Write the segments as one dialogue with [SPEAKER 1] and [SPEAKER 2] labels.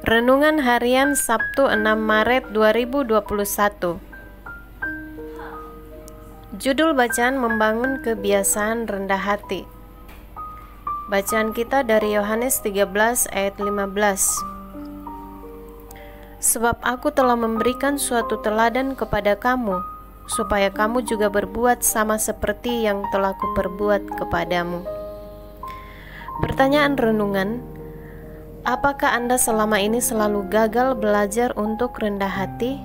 [SPEAKER 1] Renungan Harian Sabtu 6 Maret 2021. Judul bacaan membangun kebiasaan rendah hati. Bacaan kita dari Yohanes 13 ayat 15. Sebab aku telah memberikan suatu teladan kepada kamu, supaya kamu juga berbuat sama seperti yang telah kuperbuat kepadamu. Pertanyaan renungan: apakah Anda selama ini selalu gagal belajar untuk rendah hati?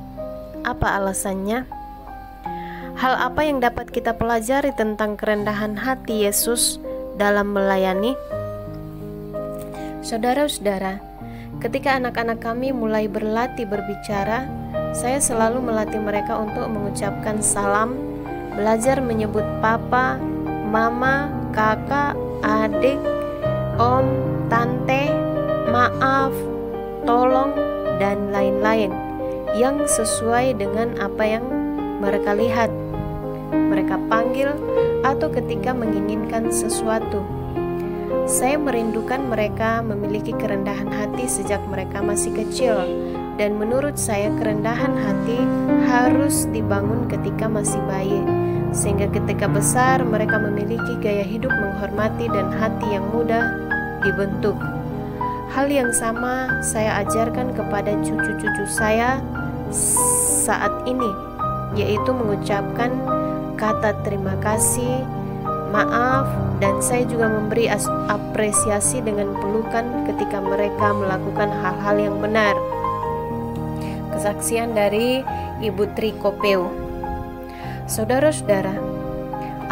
[SPEAKER 1] Apa alasannya? Hal apa yang dapat kita pelajari tentang kerendahan hati Yesus dalam melayani? Saudara-saudara, ketika anak-anak kami mulai berlatih berbicara, saya selalu melatih mereka untuk mengucapkan salam, belajar menyebut papa, mama, kakak, adik, om, tante, maaf, tolong, dan lain-lain yang sesuai dengan apa yang mereka lihat, mereka panggil, atau ketika menginginkan sesuatu. Saya merindukan mereka memiliki kerendahan hati sejak mereka masih kecil, dan menurut saya kerendahan hati harus dibangun ketika masih bayi, sehingga ketika besar mereka memiliki gaya hidup menghormati dan hati yang mudah dibentuk. Hal yang sama saya ajarkan kepada cucu-cucu saya saat ini, yaitu mengucapkan kata terima kasih, maaf, dan saya juga memberi apresiasi dengan pelukan ketika mereka melakukan hal-hal yang benar. Kesaksian dari Ibu Tri Kopeu. Saudara-saudara,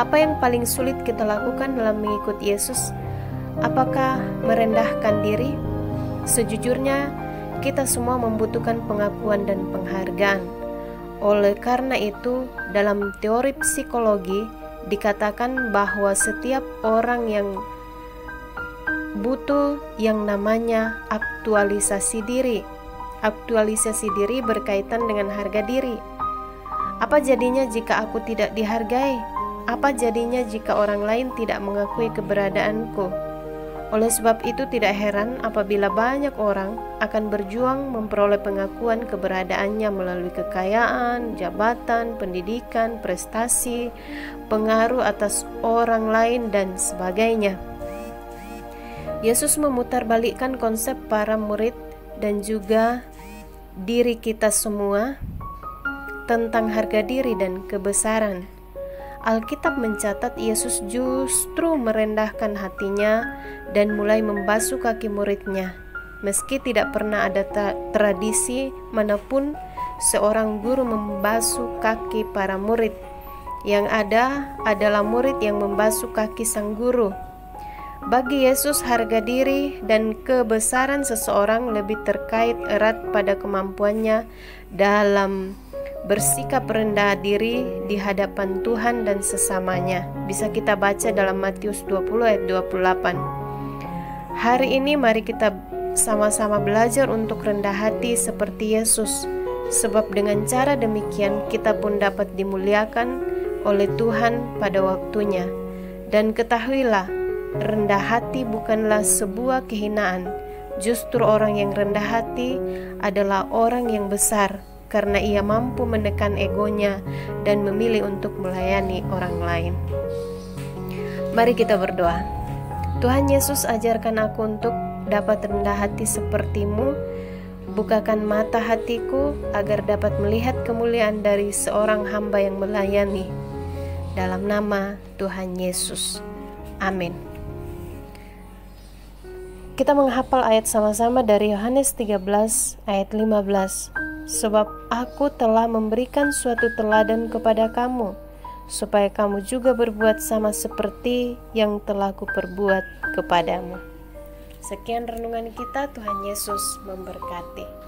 [SPEAKER 1] apa yang paling sulit kita lakukan dalam mengikut Yesus? Apakah merendahkan diri? Sejujurnya, kita semua membutuhkan pengakuan dan penghargaan. Oleh karena itu, dalam teori psikologi dikatakan bahwa setiap orang yang butuh yang namanya aktualisasi diri. Aktualisasi diri berkaitan dengan harga diri. Apa jadinya jika aku tidak dihargai? Apa jadinya jika orang lain tidak mengakui keberadaanku? Oleh sebab itu tidak heran apabila banyak orang akan berjuang memperoleh pengakuan keberadaannya melalui kekayaan, jabatan, pendidikan, prestasi, pengaruh atas orang lain, dan sebagainya. Yesus memutarbalikkan konsep para murid dan juga diri kita semua tentang harga diri dan kebesaran. Alkitab mencatat Yesus justru merendahkan hatinya dan mulai membasuh kaki muridnya. Meski tidak pernah ada tradisi manapun seorang guru membasuh kaki para murid. Yang ada adalah murid yang membasuh kaki sang guru. Bagi Yesus, harga diri dan kebesaran seseorang lebih terkait erat pada kemampuannya dalam bersikap rendah diri di hadapan Tuhan dan sesamanya. Bisa kita baca dalam Matius 20 ayat 28. Hari ini mari kita sama-sama belajar untuk rendah hati seperti Yesus, sebab dengan cara demikian kita pun dapat dimuliakan oleh Tuhan pada waktunya. Dan ketahuilah, rendah hati bukanlah sebuah kehinaan. Justru orang yang rendah hati adalah orang yang besar, karena ia mampu menekan egonya dan memilih untuk melayani orang lain. Mari kita berdoa. Tuhan Yesus, ajarkan aku untuk dapat rendah hati seperti-Mu. Bukakan mata hatiku agar dapat melihat kemuliaan dari seorang hamba yang melayani. Dalam nama Tuhan Yesus. Amin. Kita menghafal ayat sama-sama dari Yohanes 13 ayat 15. Sebab aku telah memberikan suatu teladan kepada kamu, supaya kamu juga berbuat sama seperti yang telah kuperbuat kepadamu. Sekian renungan kita. Tuhan Yesus memberkati.